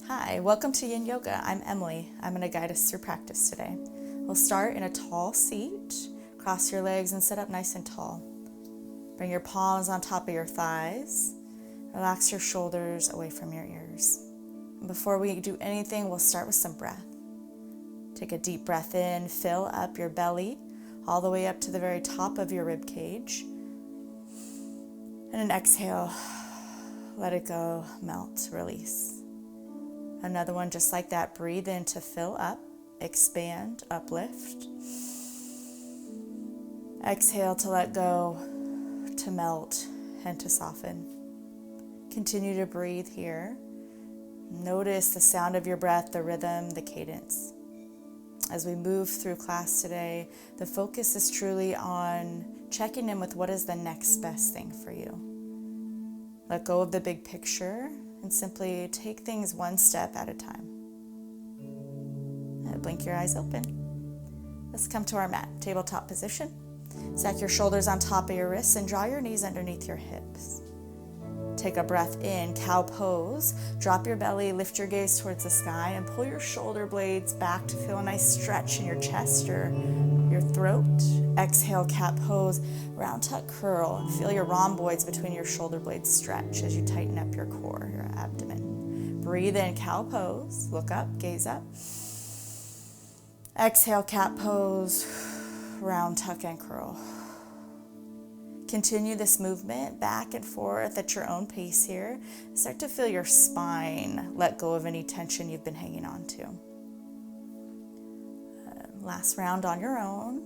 Hi, welcome to Yin Yoga. I'm Emily. I'm going to guide us through practice today. We'll start in a tall seat. Cross your legs and sit up nice and tall. Bring your palms on top of your thighs. Relax your shoulders away from your ears. Before we do anything, we'll start with some breath. Take a deep breath in, fill up your belly all the way up to the very top of your rib cage. And an exhale, let it go, melt, release. Another one just like that. Breathe in to fill up, expand, uplift. Exhale to let go, to melt, and to soften. Continue to breathe here. Notice the sound of your breath, the rhythm, the cadence. As we move through class today, the focus is truly on checking in with what is the next best thing for you. Let go of the big picture and simply take things one step at a time. And blink your eyes open. Let's come to our mat, tabletop position. Stack your shoulders on top of your wrists and draw your knees underneath your hips. Take a breath in, cow pose. Drop your belly, lift your gaze towards the sky, and pull your shoulder blades back to feel a nice stretch in your chest or your throat. Exhale, cat pose, round tuck curl, and feel your rhomboids between your shoulder blades stretch as you tighten up your core, your abdomen. Breathe in, cow pose, look up, gaze up. Exhale, cat pose, round tuck and curl. Continue this movement back and forth at your own pace here. Start to feel your spine let go of any tension you've been hanging on to. Last round on your own.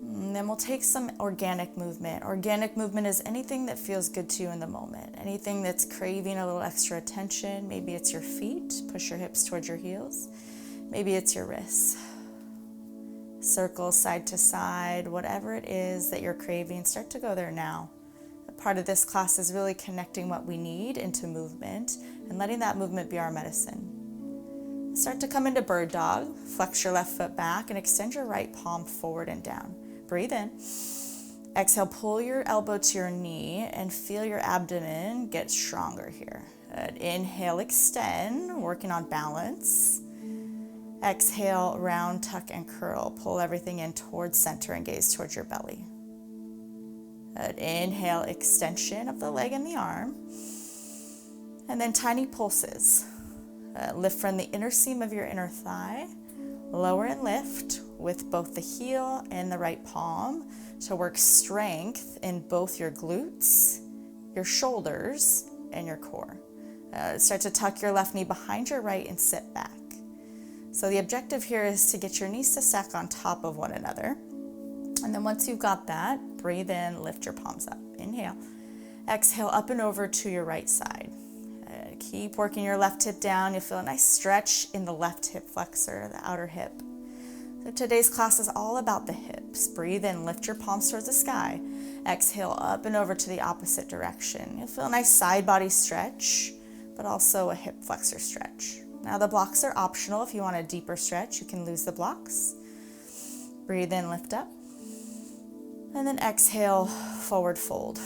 And then we'll take some organic movement. Organic movement is anything that feels good to you in the moment. Anything that's craving a little extra attention. Maybe it's your feet. Push your hips towards your heels. Maybe it's your wrists. Circle side to side, whatever it is that you're craving, start to go there now. Part of this class is really connecting what we need into movement and letting that movement be our medicine. Start to come into bird dog. Flex your left foot back and extend your right palm forward and down. Breathe in. Exhale, pull your elbow to your knee and feel your abdomen get stronger here. Inhale, extend, working on balance. Exhale, round, tuck, and curl. Pull everything in towards center and gaze towards your belly. Inhale, extension of the leg and the arm. And then tiny pulses. Lift from the inner seam of your inner thigh. Lower and lift with both the heel and the right palm to work strength in both your glutes, your shoulders, and your core. Start to tuck your left knee behind your right and sit back. So the objective here is to get your knees to stack on top of one another. And then once you've got that, breathe in, lift your palms up. Inhale. Exhale, up and over to your right side. Keep working your left hip down. You'll feel a nice stretch in the left hip flexor, the outer hip. So today's class is all about the hips. Breathe in, lift your palms towards the sky. Exhale, up and over to the opposite direction. You'll feel a nice side body stretch, but also a hip flexor stretch. Now the blocks are optional. If you want a deeper stretch, you can lose the blocks. Breathe in, lift up. And then exhale, forward fold.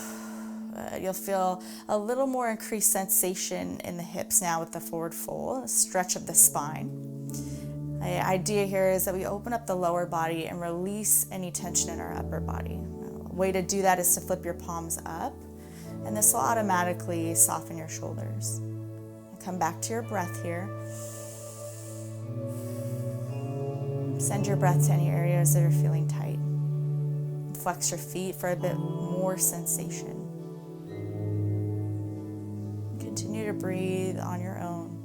You'll feel a little more increased sensation in the hips now with the forward fold, a stretch of the spine. The idea here is that we open up the lower body and release any tension in our upper body. A way to do that is to flip your palms up, and this will automatically soften your shoulders. Come back to your breath here. Send your breath to any areas that are feeling tight. Flex your feet for a bit more sensation. Continue to breathe on your own.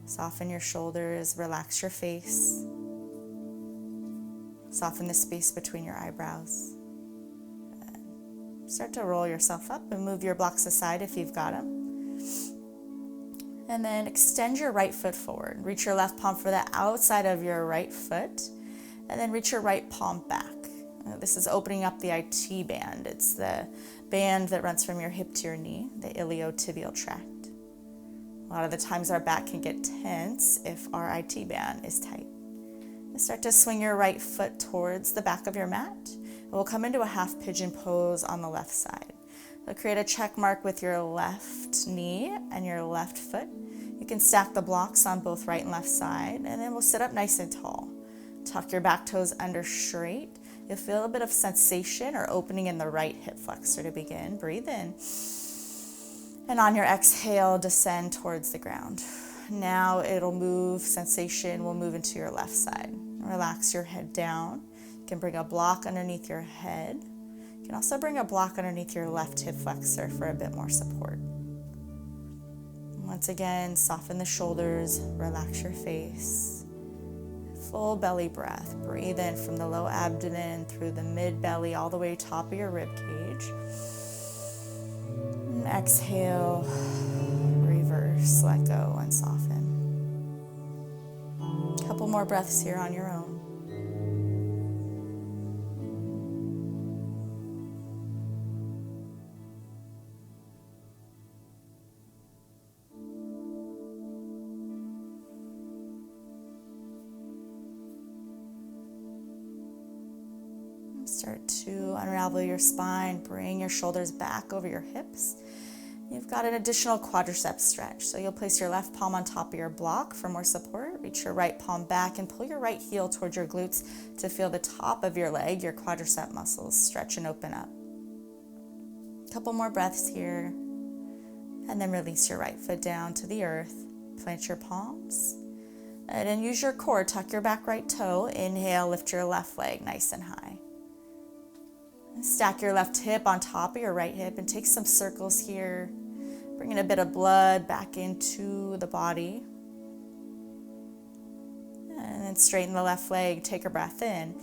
Soften your shoulders, relax your face. Soften the space between your eyebrows. Start to roll yourself up and move your blocks aside if you've got them. And then extend your right foot forward. Reach your left palm for the outside of your right foot, and then reach your right palm back. This is opening up the IT band. It's the band that runs from your hip to your knee, the iliotibial tract. A lot of the times our back can get tense if our IT band is tight. And start to swing your right foot towards the back of your mat. And we'll come into a half pigeon pose on the left side. So create a check mark with your left knee and your left foot. You can stack the blocks on both right and left side, and then we'll sit up nice and tall. Tuck your back toes under straight. You'll feel a bit of sensation or opening in the right hip flexor to begin. Breathe in. And on your exhale, descend towards the ground. Now it'll move, sensation will move into your left side. Relax your head down. You can bring a block underneath your head. You can also bring a block underneath your left hip flexor for a bit more support. Once again, soften the shoulders, relax your face. Full belly breath. Breathe in from the low abdomen through the mid belly all the way top of your rib cage. And exhale, reverse, let go and soften. A couple more breaths here on your own. Start to unravel your spine, bring your shoulders back over your hips. You've got an additional quadricep stretch, so you'll place your left palm on top of your block for more support. Reach your right palm back and pull your right heel towards your glutes to feel the top of your leg, your quadricep muscles stretch and open up. A couple more breaths here, and then release your right foot down to the earth. Plant your palms, and then use your core. Tuck your back right toe. Inhale, lift your left leg nice and high. Stack your left hip on top of your right hip and take some circles here, bringing a bit of blood back into the body. And then straighten the left leg, take a breath in.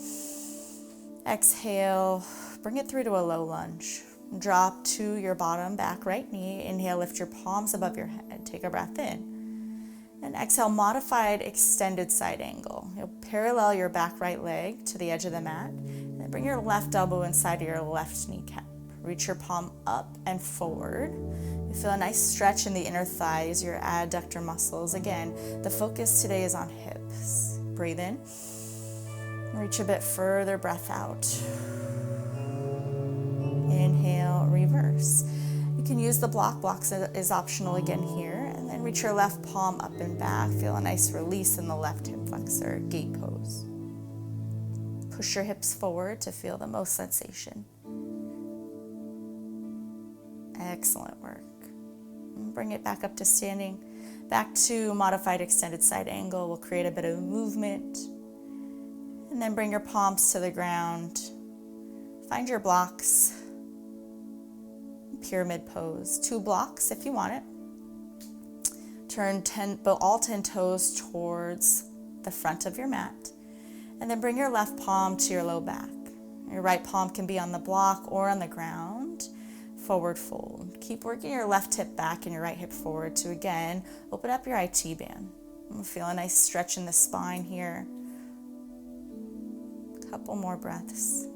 Exhale, bring it through to a low lunge. Drop to your bottom back right knee. Inhale, lift your palms above your head, take a breath in. And exhale, modified extended side angle. You'll parallel your back right leg to the edge of the mat. Bring your left elbow inside of your left kneecap. Reach your palm up and forward. You feel a nice stretch in the inner thighs, your adductor muscles. Again, the focus today is on hips. Breathe in. Reach a bit further, breath out. Inhale, reverse. You can use the block. Blocks is optional again here. And then reach your left palm up and back. Feel a nice release in the left hip flexor, gate pose. Push your hips forward to feel the most sensation. Excellent work. Bring it back up to standing. Back to modified extended side angle. We'll create a bit of movement. And then bring your palms to the ground. Find your blocks. Pyramid pose. 2 blocks if you want it. Turn all 10 toes towards the front of your mat. And then bring your left palm to your low back. Your right palm can be on the block or on the ground. Forward fold. Keep working your left hip back and your right hip forward to, again, open up your IT band. Feel a nice stretch in the spine here. A couple more breaths.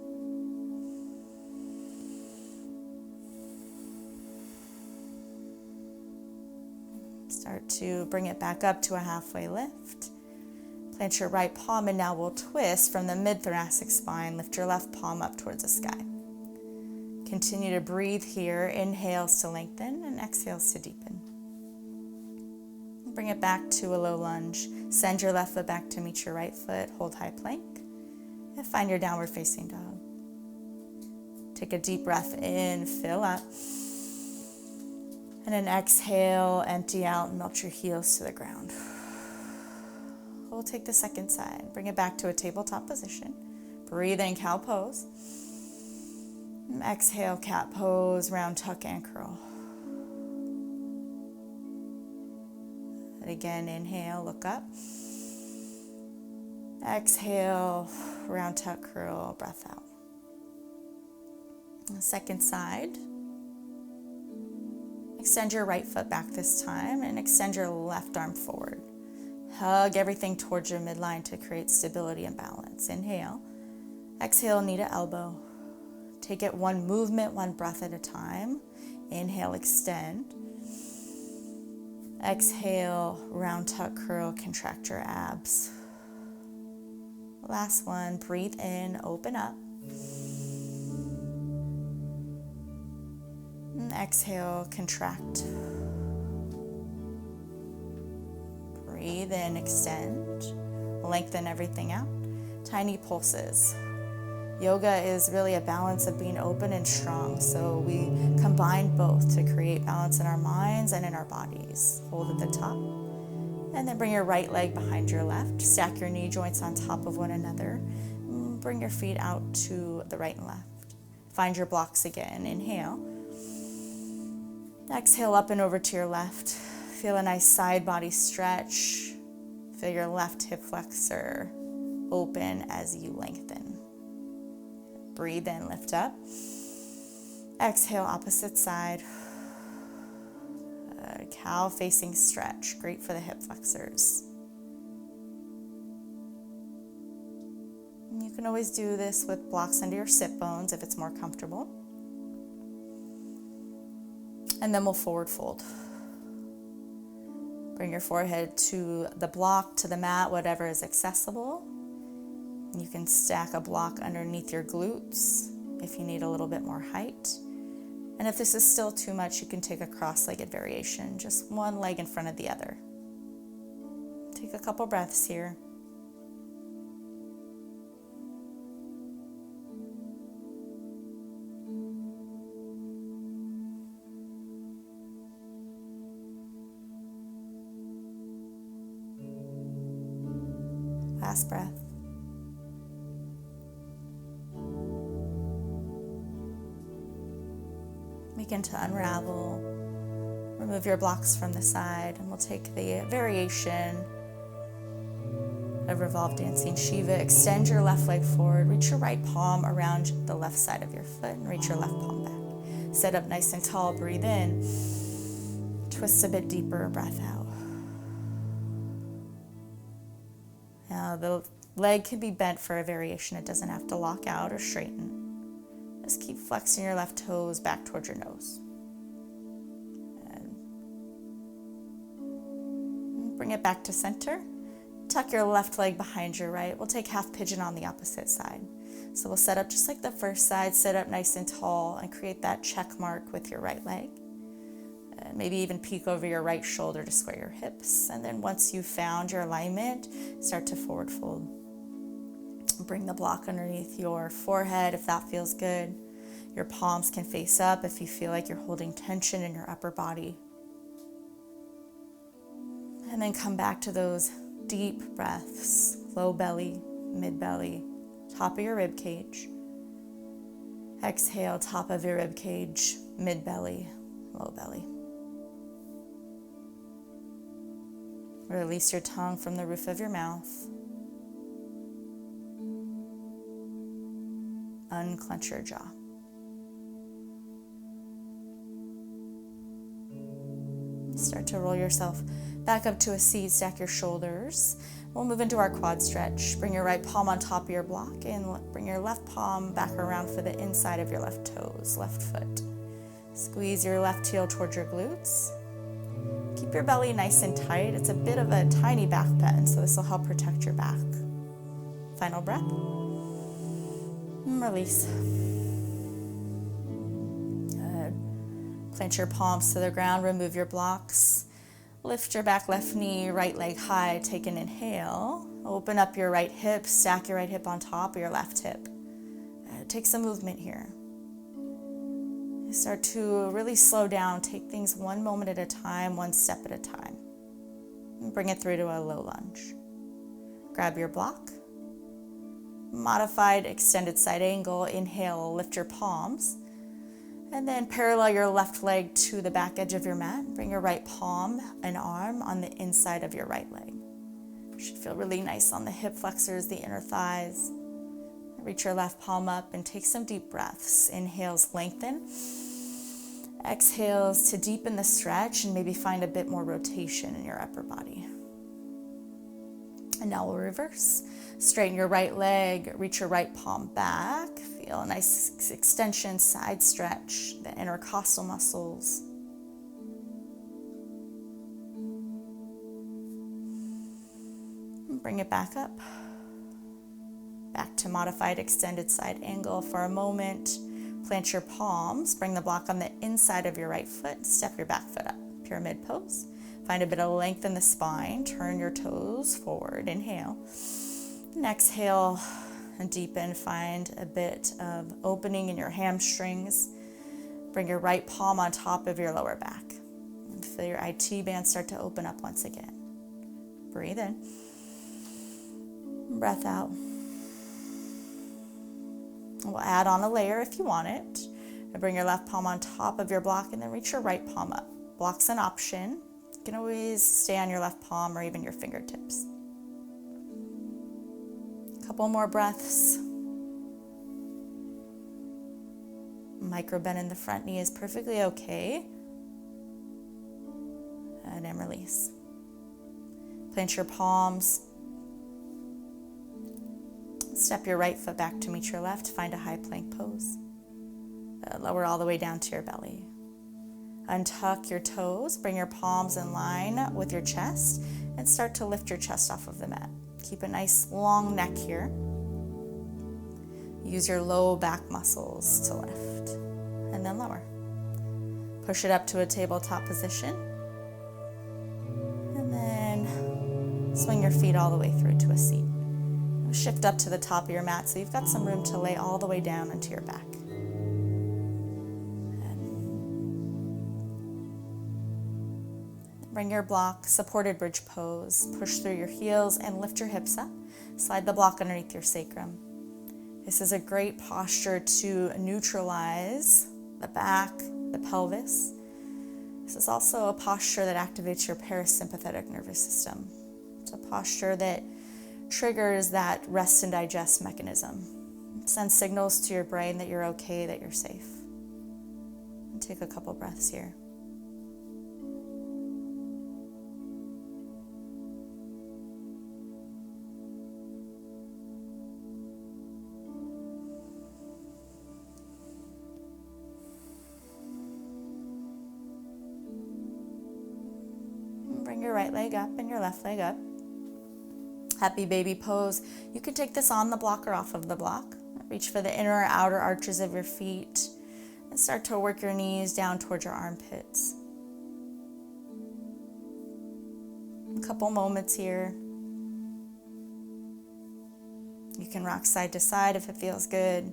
Start to bring it back up to a halfway lift. Plant your right palm, and now we'll twist from the mid-thoracic spine. Lift your left palm up towards the sky. Continue to breathe here. Inhales to lengthen and exhales to deepen. Bring it back to a low lunge. Send your left foot back to meet your right foot. Hold high plank. And find your downward facing dog. Take a deep breath in, fill up. And then exhale, empty out, and melt your heels to the ground. We'll take the second side. Bring it back to a tabletop position. Breathe in, cow pose. And exhale, cat pose, round tuck and curl. And again, inhale, look up. Exhale, round tuck, curl, breath out. The second side. Extend your right foot back this time and extend your left arm forward. Hug everything towards your midline to create stability and balance. Inhale. Exhale, knee to elbow. Take it one movement, one breath at a time. Inhale, extend. Exhale, round tuck, curl, contract your abs. Last one, breathe in, open up. Exhale, contract. Breathe in, extend. Lengthen everything out. Tiny pulses. Yoga is really a balance of being open and strong, so we combine both to create balance in our minds and in our bodies. Hold at the top, and then bring your right leg behind your left. Stack your knee joints on top of one another. Bring your feet out to the right and left. Find your blocks again. Inhale. Exhale up and over to your left. Feel a nice side body stretch. Feel your left hip flexor open as you lengthen. Breathe in, lift up. Exhale, opposite side. Cow facing stretch, great for the hip flexors. You can always do this with blocks under your sit bones if it's more comfortable. And then we'll forward fold. Bring your forehead to the block, to the mat, whatever is accessible. You can stack a block underneath your glutes if you need a little bit more height. And if this is still too much, you can take a cross-legged variation, just one leg in front of the other. Take a couple breaths here. Last breath. Begin to unravel. Remove your blocks from the side, and we'll take the variation of revolve dancing Shiva. Extend your left leg forward. Reach your right palm around the left side of your foot and reach your left palm back. Sit up nice and tall. Breathe in. Twist a bit deeper. Breath out. Now the leg can be bent for a variation. It doesn't have to lock out or straighten. Just keep flexing your left toes back towards your nose. And bring it back to center. Tuck your left leg behind your right. We'll take half pigeon on the opposite side. So we'll set up just like the first side, sit up nice and tall and create that check mark with your right leg. Maybe even peek over your right shoulder to square your hips. And then once you've found your alignment, start to forward fold. Bring the block underneath your forehead if that feels good. Your palms can face up if you feel like you're holding tension in your upper body. And then come back to those deep breaths. Low belly, mid belly, top of your rib cage. Exhale, top of your rib cage, mid belly, low belly. Release your tongue from the roof of your mouth. Unclench your jaw. Start to roll yourself back up to a seat, stack your shoulders. We'll move into our quad stretch. Bring your right palm on top of your block and bring your left palm back around for the inside of your left toes, left foot. Squeeze your left heel towards your glutes. Keep your belly nice and tight. It's a bit of a tiny back bend, so this will help protect your back. Final breath. Release. Good. Plant your palms to the ground, remove your blocks. Lift your back left knee, right leg high, take an inhale. Open up your right hip, stack your right hip on top of your left hip. Take some movement here. Start to really slow down, take things one moment at a time, one step at a time. And bring it through to a low lunge. Grab your block. Modified extended side angle. Inhale, lift your palms. And then parallel your left leg to the back edge of your mat. Bring your right palm and arm on the inside of your right leg. Should feel really nice on the hip flexors, the inner thighs. Reach your left palm up and take some deep breaths. Inhales, lengthen. Exhales to deepen the stretch and maybe find a bit more rotation in your upper body. And now we'll reverse. Straighten your right leg, reach your right palm back. Feel a nice extension, side stretch, the intercostal muscles. And bring it back up. Back to modified extended side angle for a moment. Plant your palms, bring the block on the inside of your right foot, step your back foot up. Pyramid pose. Find a bit of length in the spine, turn your toes forward, inhale. And exhale and deepen, find a bit of opening in your hamstrings. Bring your right palm on top of your lower back. And feel your IT band start to open up once again. Breathe in. Breath out. We'll add on a layer if you want it. And bring your left palm on top of your block and then reach your right palm up. Block's an option. You can always stay on your left palm or even your fingertips. Couple more breaths. Micro bend in the front knee is perfectly okay. And then release. Plant your palms. Step your right foot back to meet your left. Find a high plank pose. Lower all the way down to your belly. Untuck your toes. Bring your palms in line with your chest and start to lift your chest off of the mat. Keep a nice long neck here. Use your low back muscles to lift. And then lower. Push it up to a tabletop position. And then swing your feet all the way through to a seat. Shift up to the top of your mat so you've got some room to lay all the way down onto your back. Bring your block, supported bridge pose. Push through your heels and lift your hips up. Slide the block underneath your sacrum. This is a great posture to neutralize the back, the pelvis. This is also a posture that activates your parasympathetic nervous system. It's a posture that triggers that rest and digest mechanism. It sends signals to your brain that you're okay, that you're safe. And take a couple breaths here. Bring your right leg up and your left leg up. Happy baby pose. You can take this on the block or off of the block. Reach for the inner or outer arches of your feet and start to work your knees down towards your armpits. A couple moments here. You can rock side to side if it feels good.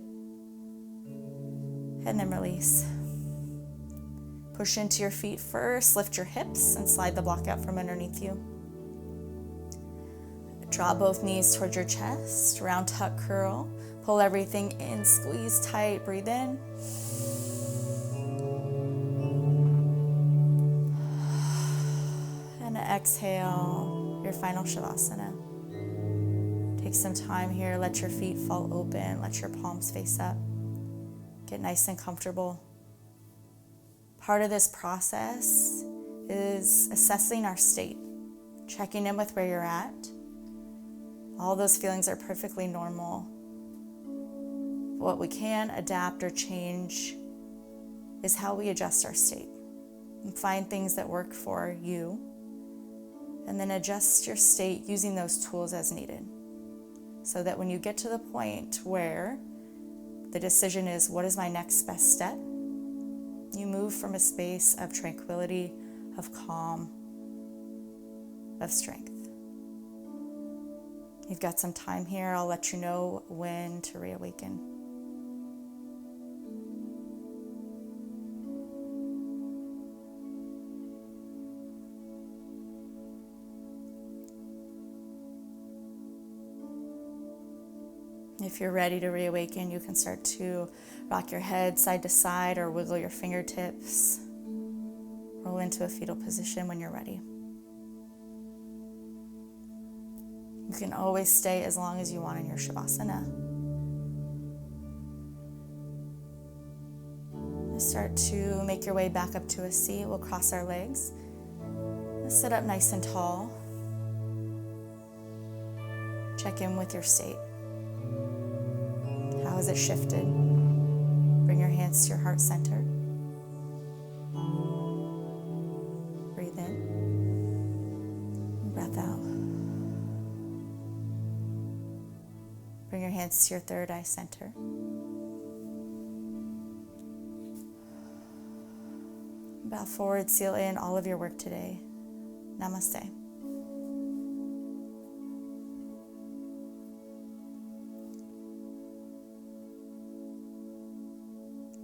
And then release. Push into your feet first, lift your hips and slide the block out from underneath you. Draw both knees towards your chest, round tuck curl. Pull everything in, squeeze tight, breathe in. And exhale, your final Shavasana. Take some time here, let your feet fall open, let your palms face up. Get nice and comfortable. Part of this process is assessing our state, checking in with where you're at. All those feelings are perfectly normal. What we can adapt or change is how we adjust our state and find things that work for you, and then adjust your state using those tools as needed. So that when you get to the point where the decision is, what is my next best step? You move from a space of tranquility, of calm, of strength. You've got some time here. I'll let you know when to reawaken. If you're ready to reawaken, you can start to rock your head side to side or wiggle your fingertips. Roll into a fetal position when you're ready. You can always stay as long as you want in your Shavasana. Start to make your way back up to a seat. We'll cross our legs. Sit up nice and tall. Check in with your state. How has it shifted? Bring your hands to your heart center. Breathe in. Breath out. Bring your hands to your third eye center. Bow forward, seal in all of your work today. Namaste.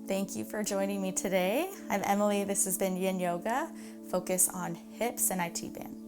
Thank you for joining me today. I'm Emily. This has been Yin Yoga. Focus on hips and IT band.